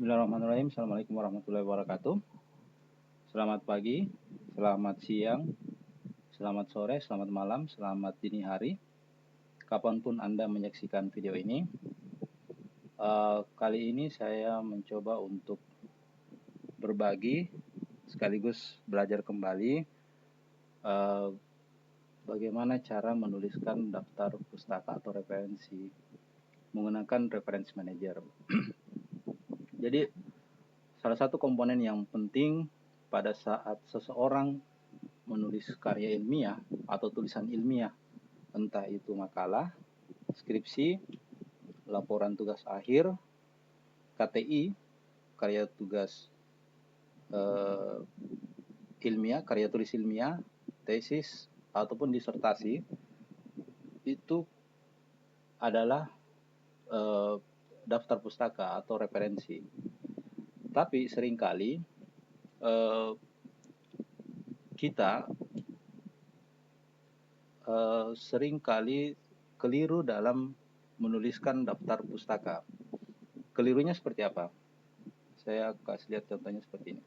Bismillahirrahmanirrahim. Assalamualaikum warahmatullahi wabarakatuh. Selamat pagi, selamat siang, selamat sore, selamat malam, selamat dini hari. Kapanpun Anda menyaksikan video ini. Kali ini saya mencoba untuk berbagi sekaligus belajar kembali bagaimana cara menuliskan daftar pustaka atau referensi menggunakan reference manager. Jadi salah satu komponen yang penting pada saat seseorang menulis karya ilmiah atau tulisan ilmiah, entah itu makalah, skripsi, laporan tugas akhir, KTI, karya tugas ilmiah, karya tulis ilmiah, tesis, ataupun disertasi, itu adalah daftar pustaka atau referensi. Tapi seringkali kita seringkali keliru dalam menuliskan daftar pustaka. Kelirunya seperti apa? Saya kasih lihat contohnya seperti ini.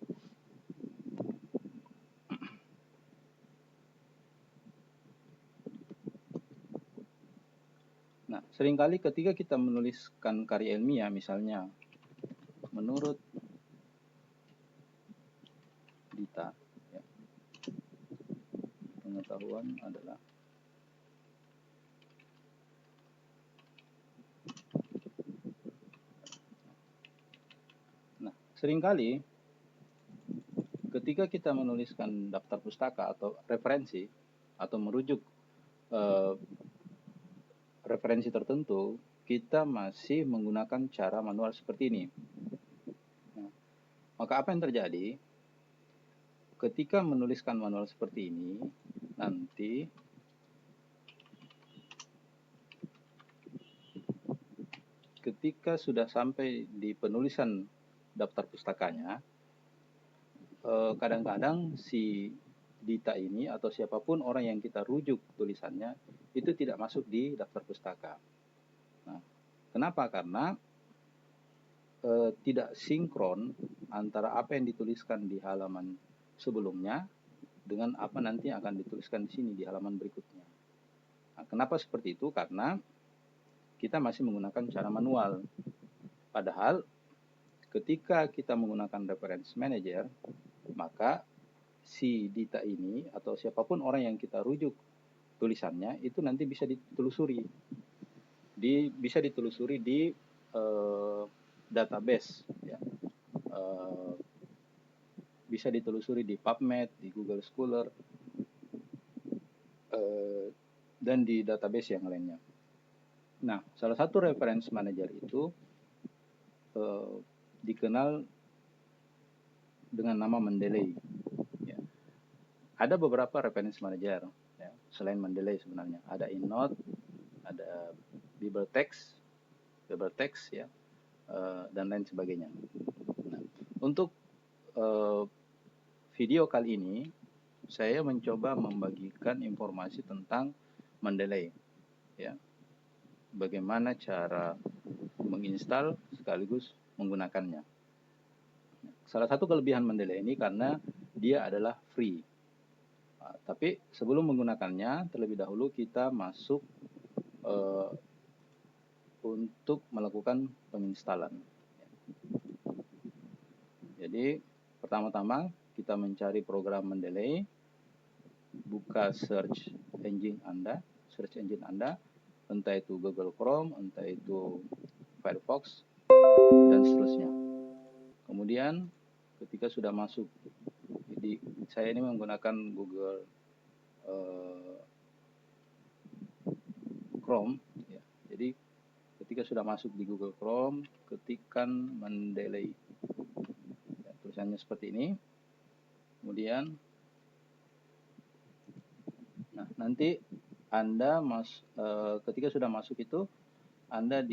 Nah, seringkali ketika kita menuliskan karya ilmiah, misalnya menurut Dita, ya, pengetahuan adalah seringkali ketika kita menuliskan daftar pustaka atau referensi atau merujuk referensi tertentu, kita masih menggunakan cara manual seperti ini. Nah, maka apa yang terjadi ketika menuliskan manual seperti ini? Nanti ketika sudah sampai di penulisan daftar pustakanya, kadang-kadang si Dita ini atau siapapun orang yang kita rujuk tulisannya itu tidak masuk di daftar pustaka. Nah, kenapa? Karena tidak sinkron antara apa yang dituliskan di halaman sebelumnya dengan apa nanti yang akan dituliskan di sini di halaman berikutnya. Nah, kenapa seperti itu? Karena kita masih menggunakan cara manual. Padahal ketika kita menggunakan reference manager, maka si Dita ini atau siapapun orang yang kita rujuk tulisannya itu nanti bisa ditelusuri, bisa ditelusuri di database, ya. Bisa ditelusuri di PubMed, di Google Scholar, dan di database yang lainnya. Nah, salah satu reference manager itu dikenal dengan nama Mendeley. Ya. Ada beberapa reference manager, ya, selain Mendeley sebenarnya. Ada EndNote, ada Bibliotex, ya, dan lain sebagainya. Nah, untuk video kali ini, saya mencoba membagikan informasi tentang Mendeley, ya. Bagaimana cara menginstal sekaligus menggunakannya. Salah satu kelebihan Mendeley ini karena dia adalah free. Tapi sebelum menggunakannya, terlebih dahulu kita masuk untuk melakukan penginstalan. Jadi pertama-tama kita mencari program Mendeley, buka search engine Anda, entah itu Google Chrome, entah itu Firefox, dan seterusnya. Kemudian ketika sudah masuk, jadi saya ini menggunakan Google Chrome, ya. Jadi ketika sudah masuk di Google Chrome, ketikkan Mendeley, ya, tulisannya seperti ini. Kemudian, nah nanti Anda ketika sudah masuk itu, Anda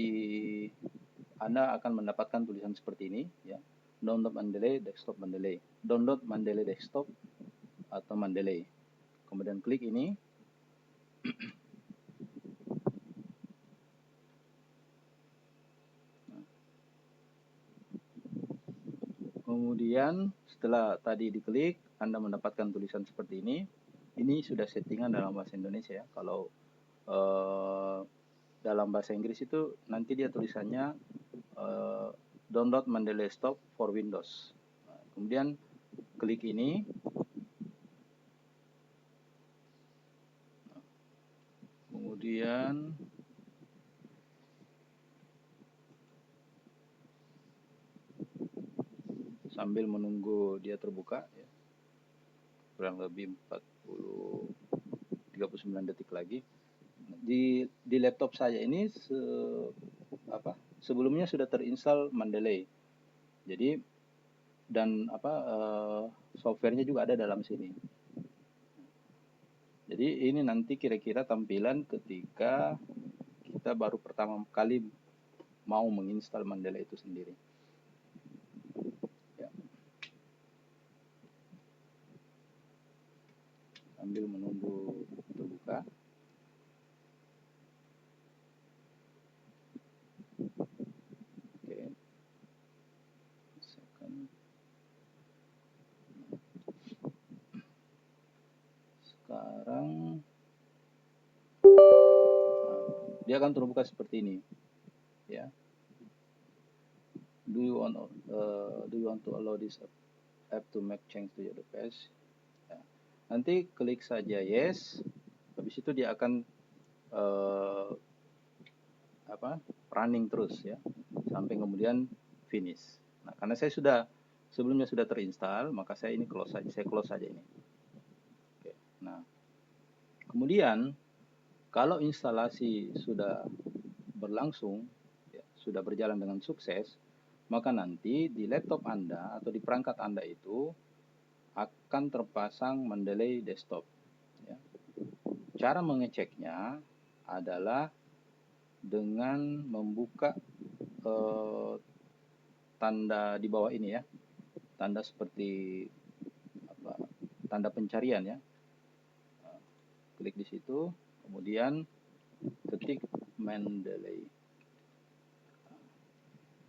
akan mendapatkan tulisan seperti ini, ya. Download Mendeley, desktop Mendeley. Download Mendeley desktop atau Mendeley. Kemudian klik ini. Kemudian setelah tadi diklik, Anda mendapatkan tulisan seperti ini. Ini sudah settingan dalam bahasa Indonesia ya. Kalau dalam bahasa Inggris itu nanti dia tulisannya download Mendeley Desktop for Windows. Nah, kemudian klik ini. Kemudian sambil menunggu dia terbuka ya, kurang lebih 39 detik lagi. Di laptop saya ini sebelumnya sudah terinstall Mendeley. Jadi dan softwarenya juga ada dalam sini. Jadi ini nanti kira-kira tampilan ketika kita baru pertama kali mau menginstal Mendeley itu sendiri. Ya. Sambil menunggu terbuka. Oke. Sekarang dia akan terbuka seperti ini. Ya. Do you want to allow this app to make change to your device? Ya. Nanti klik saja yes. Habis itu dia akan running terus ya sampai kemudian finish. Nah, karena saya sebelumnya sudah terinstall, maka saya ini close saja. Saya close saja ini. Oke. Nah, kemudian kalau instalasi sudah berlangsung, ya, sudah berjalan dengan sukses, maka nanti di laptop Anda atau di perangkat Anda itu akan terpasang Mendeley Desktop. Ya. Cara mengeceknya adalah dengan membuka tanda di bawah ini ya, tanda seperti tanda pencarian ya. Klik di situ, kemudian ketik Mendeley.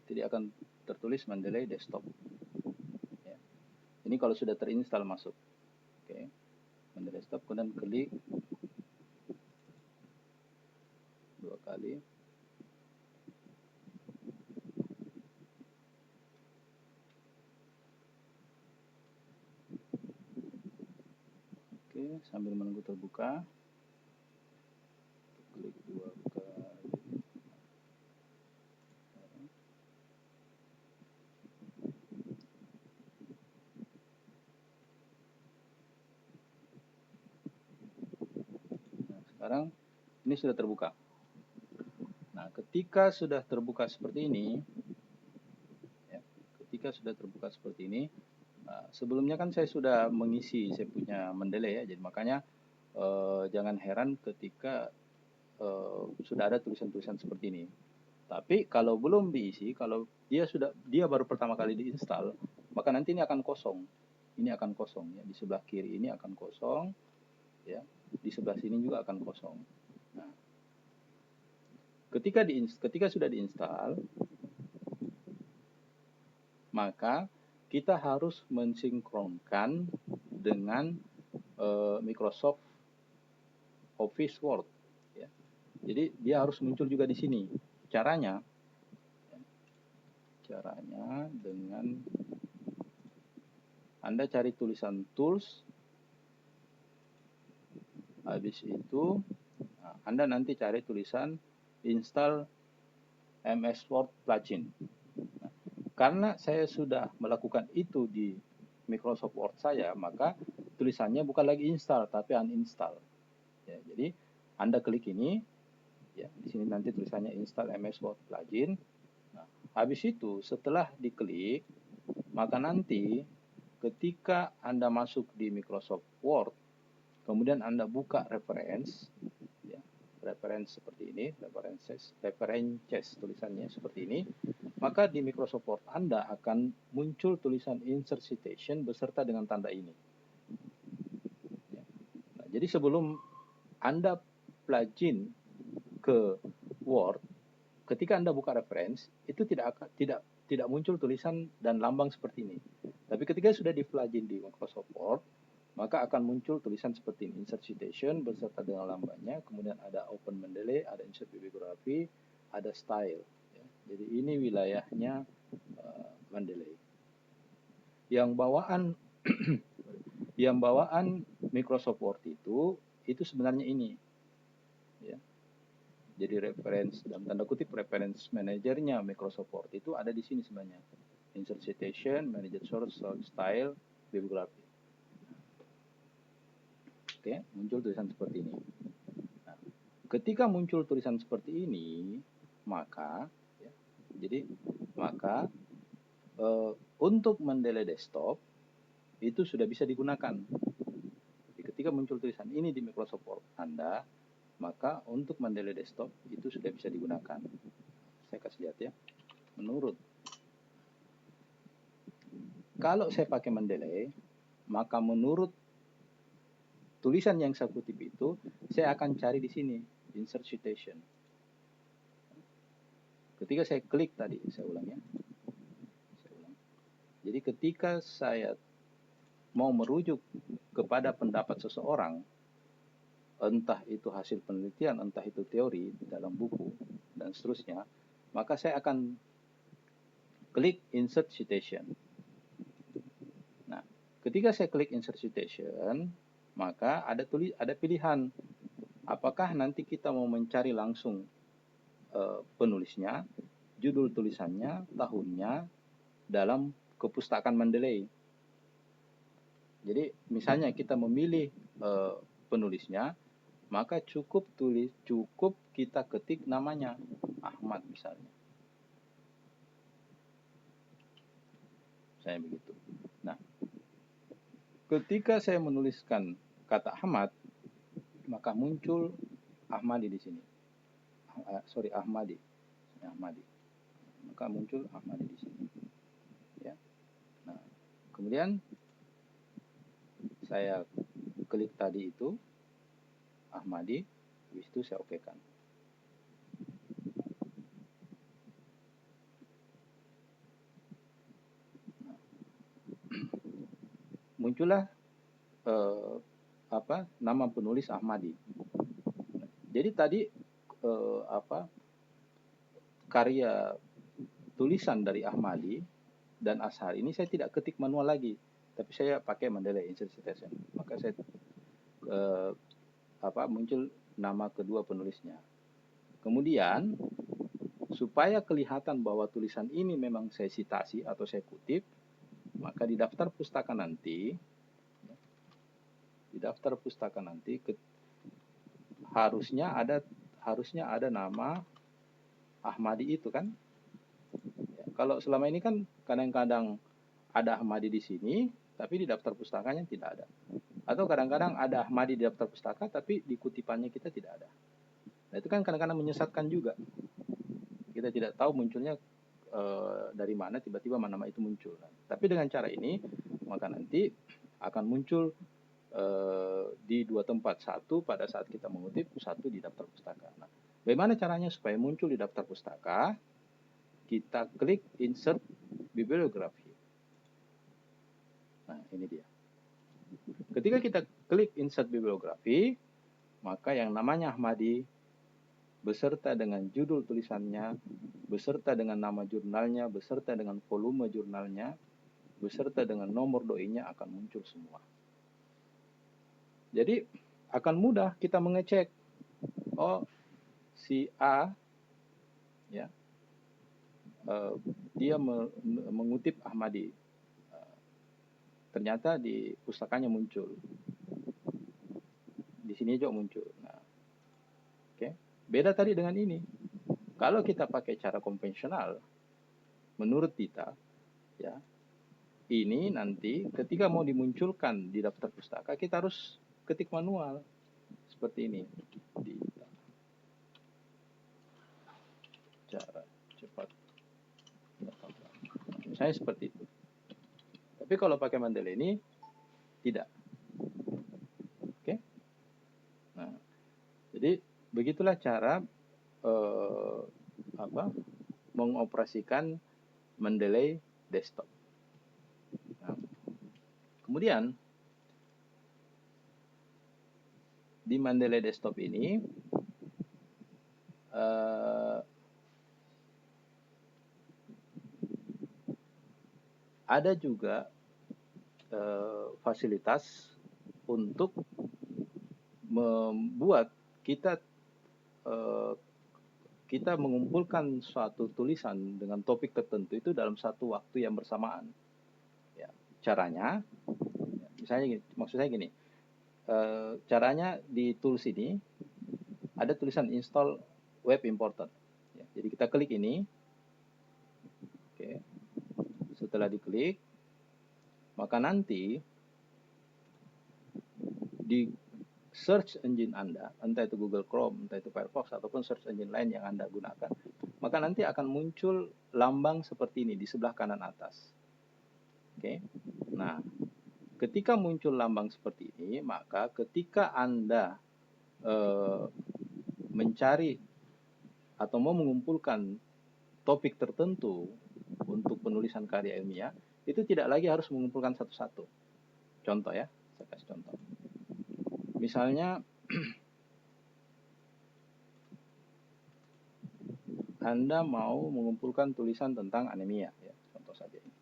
Jadi akan tertulis Mendeley Desktop. Ya. Ini kalau sudah terinstall masuk. Oke. Mendeley Desktop, kemudian klik 2 kali. Oke, sambil menunggu terbuka. Klik 2 kali. Nah, sekarang ini sudah terbuka. Nah, ketika sudah terbuka seperti ini, ya, sebelumnya kan saya sudah mengisi saya punya Mendeley ya, jadi makanya jangan heran ketika sudah ada tulisan-tulisan seperti ini. Tapi kalau belum diisi, kalau dia baru pertama kali diinstal, maka nanti ini akan kosong. Ini akan kosong ya, di sebelah kiri ini akan kosong, ya, di sebelah sini juga akan kosong. Nah, ketika sudah diinstal, maka kita harus mensinkronkan dengan Microsoft Office Word. Ya. Jadi dia harus muncul juga di sini. Caranya dengan Anda cari tulisan Tools, habis itu Anda nanti cari tulisan Install MS Word Plugin. Nah, karena saya sudah melakukan itu di Microsoft Word saya, maka tulisannya bukan lagi install tapi uninstall. Ya, jadi Anda klik ini, ya, di sini nanti tulisannya Install MS Word Plugin. Nah, habis itu setelah diklik, maka nanti ketika Anda masuk di Microsoft Word, kemudian Anda buka reference, ya, reference seperti ini, references tulisannya seperti ini, maka di Microsoft Word Anda akan muncul tulisan insert citation beserta dengan tanda ini. Ya. Nah, jadi sebelum Anda plugin ke Word, ketika Anda buka reference, itu tidak tidak muncul tulisan dan lambang seperti ini. Tapi ketika sudah di plugin di Microsoft Word, maka akan muncul tulisan seperti ini, insert citation beserta dengan lambangnya, kemudian ada open Mendeley, ada insert bibliografi, ada style. Ya. Jadi ini wilayahnya Mendeley. Yang bawaan Microsoft Word itu sebenarnya ini. Ya. Jadi reference dalam tanda kutip reference manajernya Microsoft Word itu ada di sini sebenarnya. Insert citation, manage source, style, bibliografi. Oke, muncul tulisan seperti ini. Nah, ketika muncul tulisan seperti ini, maka untuk Mendeley desktop itu sudah bisa digunakan. Jadi, ketika muncul tulisan ini di Microsoft Word Anda, maka untuk Mendeley desktop itu sudah bisa digunakan. Saya kasih lihat ya. Kalau saya pakai Mendeley, maka menurut tulisan yang saya kutip itu, saya akan cari di sini, insert citation. Ketika saya klik tadi, saya ulang ya. Jadi ketika saya mau merujuk kepada pendapat seseorang, entah itu hasil penelitian, entah itu teori dalam buku, dan seterusnya, maka saya akan klik insert citation. Nah, ketika saya klik insert citation, maka ada pilihan. Apakah nanti kita mau mencari langsung penulisnya, judul tulisannya, tahunnya, dalam kepustakaan Mendeley. Jadi misalnya kita memilih penulisnya, maka cukup kita ketik namanya, Ahmad misalnya. Saya begitu. Nah, ketika saya menuliskan kata Ahmad, maka muncul Ahmadi di sini. Ahmadi. Maka muncul Ahmadi di sini. Ya. Nah, kemudian saya klik tadi itu Ahmadi, habis itu saya okekan. Nah, muncullah nama penulis Ahmadi. Jadi tadi karya tulisan dari Ahmadi dan Ashar ini saya tidak ketik manual lagi, tapi saya pakai Mendeley insert citation. Maka saya muncul nama kedua penulisnya. Kemudian supaya kelihatan bahwa tulisan ini memang saya citasi atau saya kutip, maka di daftar pustaka nanti harusnya ada nama Ahmadi itu kan. Ya, kalau selama ini kan kadang-kadang ada Ahmadi di sini, tapi di daftar pustakanya tidak ada. Atau kadang-kadang ada Ahmadi di daftar pustaka, tapi di kutipannya kita tidak ada. Nah, itu kan kadang-kadang menyesatkan juga. Kita tidak tahu munculnya dari mana tiba-tiba nama itu muncul. Nah, tapi dengan cara ini, maka nanti akan muncul di dua tempat, satu pada saat kita mengutip, satu di daftar pustaka. Nah, bagaimana caranya supaya muncul di daftar pustaka? Kita klik insert bibliografi. Nah, ini dia. Ketika kita klik insert bibliografi, maka yang namanya Ahmadi beserta dengan judul tulisannya, beserta dengan nama jurnalnya, beserta dengan volume jurnalnya, beserta dengan nomor doi-nya akan muncul semua. Jadi akan mudah kita mengecek, oh si A ya dia mengutip Ahmadi, ternyata di pustakanya muncul, di sini juga muncul. Nah, beda tadi dengan ini. Kalau kita pakai cara konvensional, menurut kita ya, ini nanti ketika mau dimunculkan di daftar pustaka, kita harus ketik manual seperti ini. Cara cepat, misalnya seperti itu. Tapi kalau pakai Mendeley ini tidak. Oke. Nah, jadi begitulah cara mengoperasikan Mendeley desktop. Nah, kemudian di Mendeley desktop ini ada juga fasilitas untuk membuat kita mengumpulkan suatu tulisan dengan topik tertentu itu dalam satu waktu yang bersamaan. Ya, caranya, misalnya gini, maksud saya gini, caranya di tools ini ada tulisan install web importer. Ya, jadi kita klik ini, oke. Setelah diklik, maka nanti di search engine Anda, entah itu Google Chrome, entah itu Firefox, ataupun search engine lain yang Anda gunakan, maka nanti akan muncul lambang seperti ini di sebelah kanan atas. Oke. Nah, ketika muncul lambang seperti ini, maka ketika Anda mencari atau mau mengumpulkan topik tertentu untuk penulisan karya ilmiah, itu tidak lagi harus mengumpulkan satu-satu. Contoh ya, saya kasih contoh. Misalnya, Anda mau mengumpulkan tulisan tentang anemia, ya, contoh saja ini.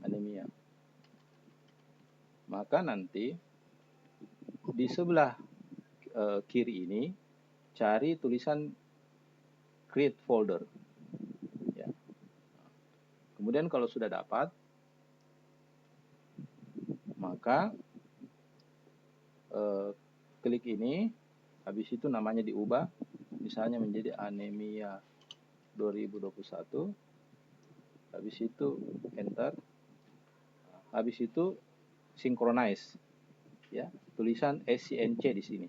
Anemia. Maka nanti di sebelah kiri ini cari tulisan create folder. Ya. Kemudian kalau sudah dapat, maka klik ini, habis itu namanya diubah, misalnya menjadi anemia 2021, habis itu enter, habis itu synchronize, ya, tulisan SCNC di sini,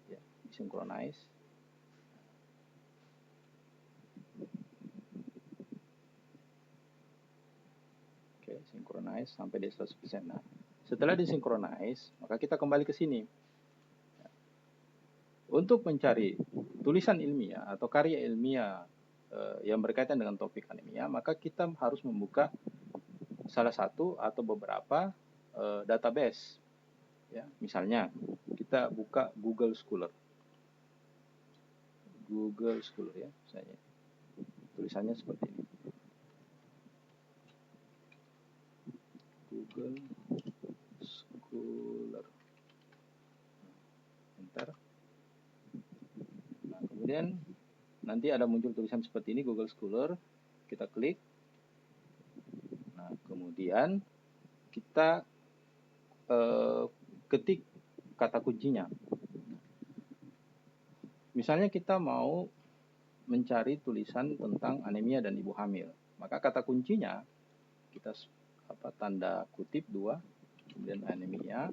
ya, synchronize. Oke, synchronize sampai di 100%. Nah, setelah disynchronize, maka kita kembali ke sini. Untuk mencari tulisan ilmiah atau karya ilmiah yang berkaitan dengan topik anemia, maka kita harus membuka salah satu atau beberapa database. Ya, misalnya kita buka Google Scholar. Google Scholar ya, misalnya. Tulisannya seperti ini. Google Scholar. Enter. Nah, kemudian nanti ada muncul tulisan seperti ini, Google Scholar. Kita klik. Nah, kemudian kita ketik kata kuncinya. Misalnya kita mau mencari tulisan tentang anemia dan ibu hamil, maka kata kuncinya kita tanda kutip 2, kemudian anemia,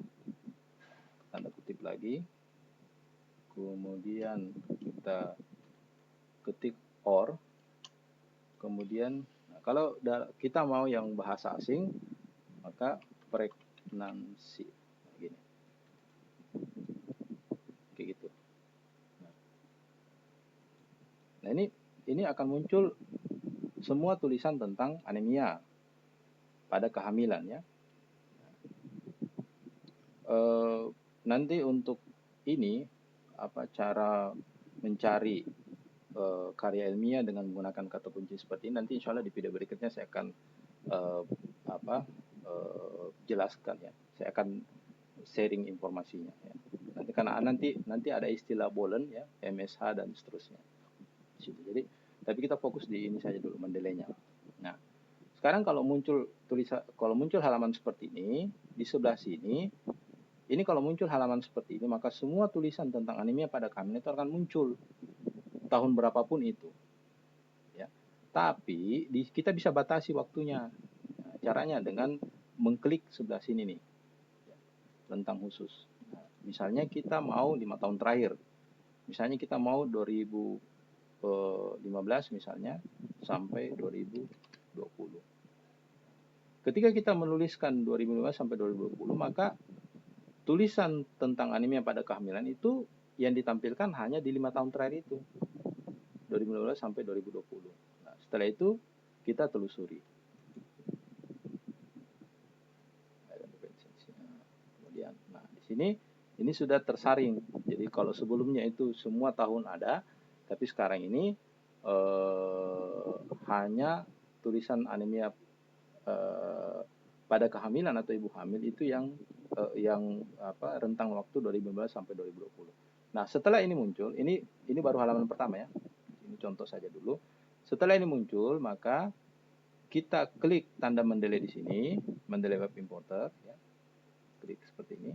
tanda kutip lagi, kemudian kita ketik or, kemudian kalau kita mau yang bahasa asing, maka pregnancy, gini, kayak gitu. Nah, ini akan muncul semua tulisan tentang anemia pada kehamilan ya. Nanti untuk ini cara mencari karya ilmiah dengan menggunakan kata kunci seperti ini, nanti insya Allah di video berikutnya saya akan jelaskan ya. Saya akan sharing informasinya ya. Nanti karena nanti ada istilah Bolen ya, MSH dan seterusnya. Jadi tapi kita fokus di ini saja dulu, Mendeleynya. Nah, sekarang kalau muncul halaman seperti ini di sebelah sini, ini kalau muncul halaman seperti ini, maka semua tulisan tentang anemia pada kehamilan itu akan muncul tahun berapapun itu. Ya. Tapi kita bisa batasi waktunya. Nah, caranya dengan mengklik sebelah sini nih, rentang khusus. Nah, misalnya kita mau 5 tahun terakhir. Misalnya kita mau 2015 misalnya sampai 2020. Ketika kita menuliskan 2015 sampai 2020, maka tulisan tentang anemia pada kehamilan itu yang ditampilkan hanya di 5 tahun terakhir itu. 2015 sampai 2020. Nah, setelah itu kita telusuri. Kemudian, nah di sini ini sudah tersaring. Jadi kalau sebelumnya itu semua tahun ada, tapi sekarang ini hanya tulisan anemia pada kehamilan atau ibu hamil itu yang rentang waktu 2015 sampai 2020. Nah, setelah ini muncul, ini baru halaman pertama ya. Ini contoh saja dulu. Setelah ini muncul, maka kita klik tanda Mendeley di sini, Mendeley Web Importer ya. Klik seperti ini.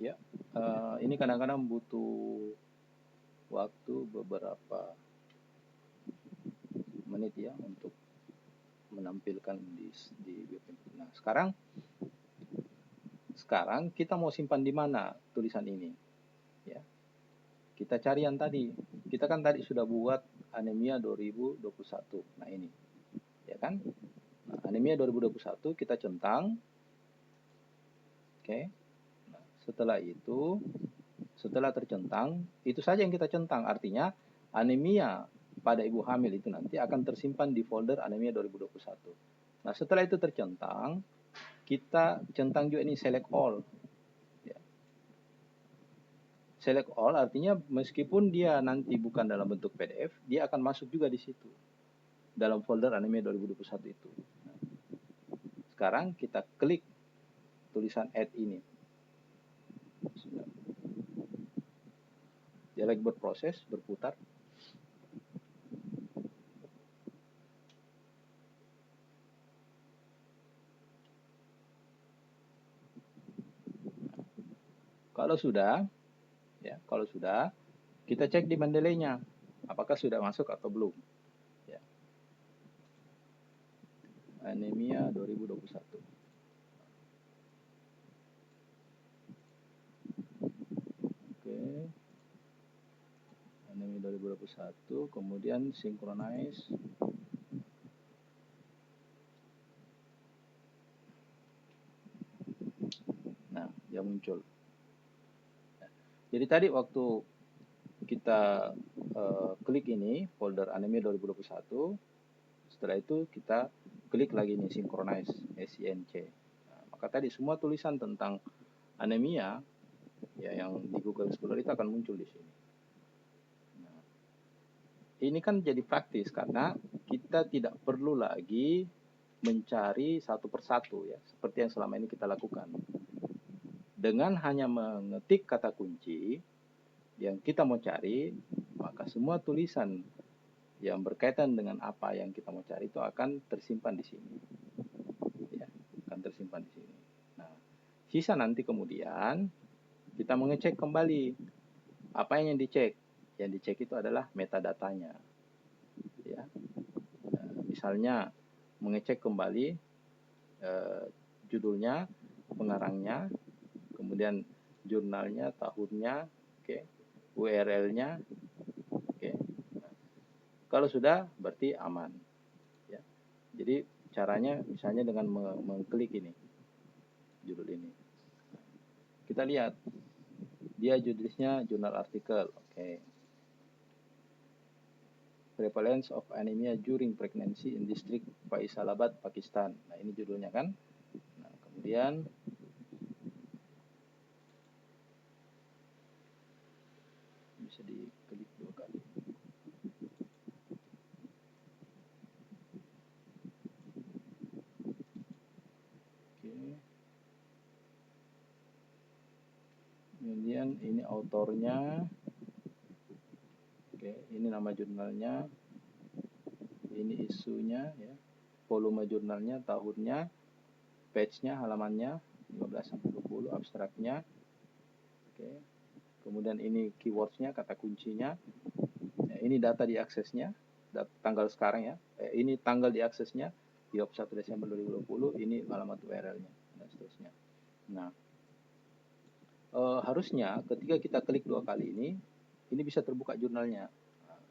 Ya, ini kadang-kadang butuh waktu beberapa menit ya untuk menampilkan di web. Nah, sekarang kita mau simpan di mana tulisan ini? Ya, kita cari yang tadi. Kita kan tadi sudah buat anemia 2021. Nah ini, ya kan? Nah, anemia 2021 kita centang. Oke. Nah, setelah itu, setelah tercentang, itu saja yang kita centang. Artinya anemia pada ibu hamil itu nanti akan tersimpan di folder anemia 2021. Nah, setelah itu tercentang, kita centang juga ini select all. Ya. Select all artinya meskipun dia nanti bukan dalam bentuk PDF, dia akan masuk juga di situ. Dalam folder anemia 2021 itu. Nah, sekarang kita klik tulisan add ini. Dia lagi berproses, berputar. Kalau sudah, ya, kalau sudah, kita cek di Mendeley-nya, apakah sudah masuk atau belum. Ya. Anemia 2021. Oke. Anemia 2021, kemudian synchronize. Nah, dia muncul. Jadi tadi waktu kita klik ini folder anemia 2021, setelah itu kita klik lagi nih synchronize SINC. Nah, maka tadi semua tulisan tentang anemia ya yang di Google Scholar itu akan muncul di sini. Nah, ini kan jadi praktis karena kita tidak perlu lagi mencari satu persatu ya seperti yang selama ini kita lakukan. Dengan hanya mengetik kata kunci yang kita mau cari, maka semua tulisan yang berkaitan dengan apa yang kita mau cari itu akan tersimpan di sini. Ya, akan tersimpan di sini. Nah, sisa nanti kemudian kita mengecek kembali apa yang dicek. Yang dicek itu adalah metadatanya. Ya, misalnya mengecek kembali judulnya, pengarangnya, kemudian jurnalnya, tahunnya, oke, URL-nya, oke. Nah, kalau sudah berarti aman. Ya. Jadi caranya misalnya dengan mengklik ini, judul ini. Kita lihat, dia judulnya jurnal artikel, oke. Prevalence of anemia during pregnancy in district Faisalabad, Pakistan. Nah ini judulnya kan. Nah, kemudian bisa diklik 2 kali. Oke. Kemudian ini autornya. Oke, ini nama jurnalnya. Ini isunya ya. Volume jurnalnya, tahunnya, page-nya, halamannya 15 sampai 20, abstraknya. Oke. Kemudian ini keywords-nya, kata kuncinya. Ya, ini data diaksesnya, tanggal sekarang ya. Ini tanggal diaksesnya, 21 Desember 2020, ini alamat URL-nya dan seterusnya. Nah, harusnya ketika kita klik 2 kali ini bisa terbuka jurnalnya. Nah,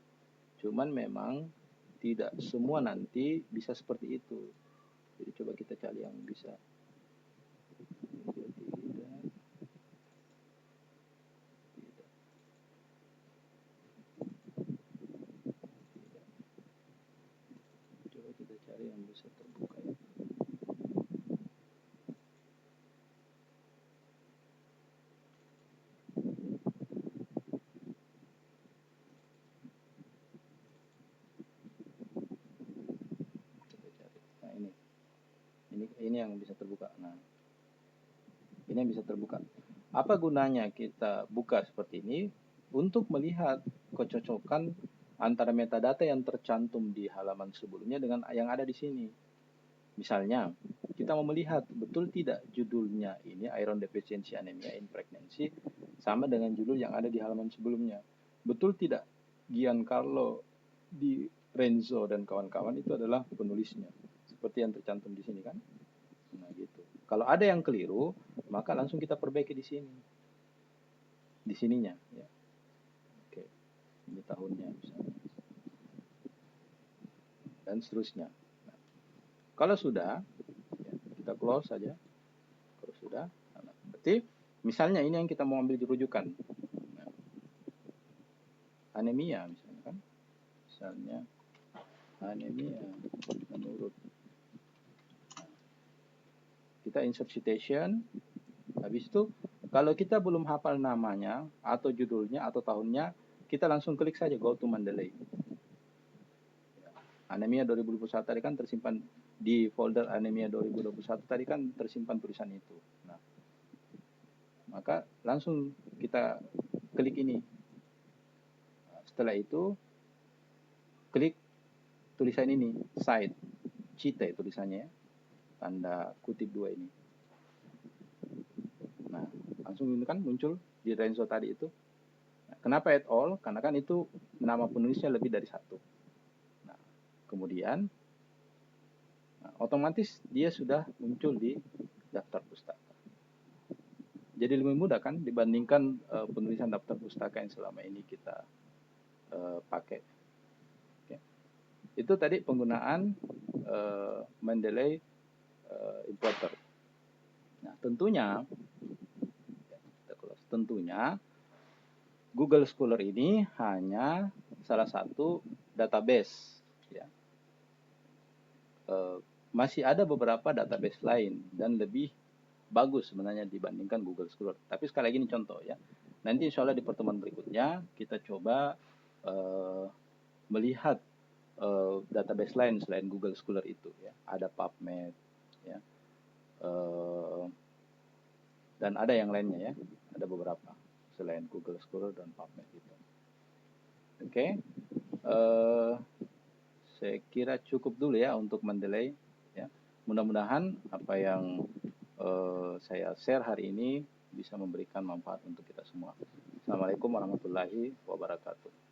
cuman memang tidak semua nanti bisa seperti itu. Jadi coba kita cari yang bisa. bisa terbuka. Nah, ini yang bisa terbuka. Apa gunanya kita buka seperti ini? Untuk melihat kecocokan antara metadata yang tercantum di halaman sebelumnya dengan yang ada di sini. Misalnya, kita mau melihat betul tidak judulnya ini iron deficiency anemia in pregnancy sama dengan judul yang ada di halaman sebelumnya. Betul tidak Giancarlo Di Renzo dan kawan-kawan itu adalah penulisnya, seperti yang tercantum di sini kan? Nah gitu. Kalau ada yang keliru, maka langsung kita perbaiki di sini, di sininya. Ya. Oke, ini tahunnya misalnya, dan seterusnya. Nah, kalau sudah, ya, kita close saja. Kalau sudah, nah, berarti misalnya ini yang kita mau ambil rujukan, nah, anemia misalnya kan, misalnya anemia menurut, kita insert citation, habis itu kalau kita belum hafal namanya atau judulnya atau tahunnya, kita langsung klik saja go to Mendeley. Anemia 2021 tadi kan tersimpan di folder anemia 2021 tadi kan tersimpan tulisan itu. Nah, maka langsung kita klik ini. Setelah itu klik tulisan ini, cite, cite tulisannya ya, tanda kutip 2 ini. Nah, langsung ini kan muncul di Renzo tadi itu. Nah, kenapa at all? Karena kan itu nama penulisnya lebih dari 1. Nah, kemudian nah, otomatis dia sudah muncul di daftar pustaka. Jadi lebih mudah kan dibandingkan penulisan daftar pustaka yang selama ini kita pakai. Okay. Itu tadi penggunaan Mendeley importer. Nah, tentunya Google Scholar ini hanya salah satu database. Ya. Masih ada beberapa database lain dan lebih bagus sebenarnya dibandingkan Google Scholar. Tapi sekali lagi ini contoh ya. Nanti insya Allah di pertemuan berikutnya kita coba melihat database lain selain Google Scholar itu ya. Ada PubMed ya. Dan ada yang lainnya ya. Ada beberapa selain Google Scholar dan PubMed itu. Oke. Saya kira cukup dulu ya untuk Mendeley ya. Mudah-mudahan apa yang saya share hari ini bisa memberikan manfaat untuk kita semua. Assalamualaikum warahmatullahi wabarakatuh.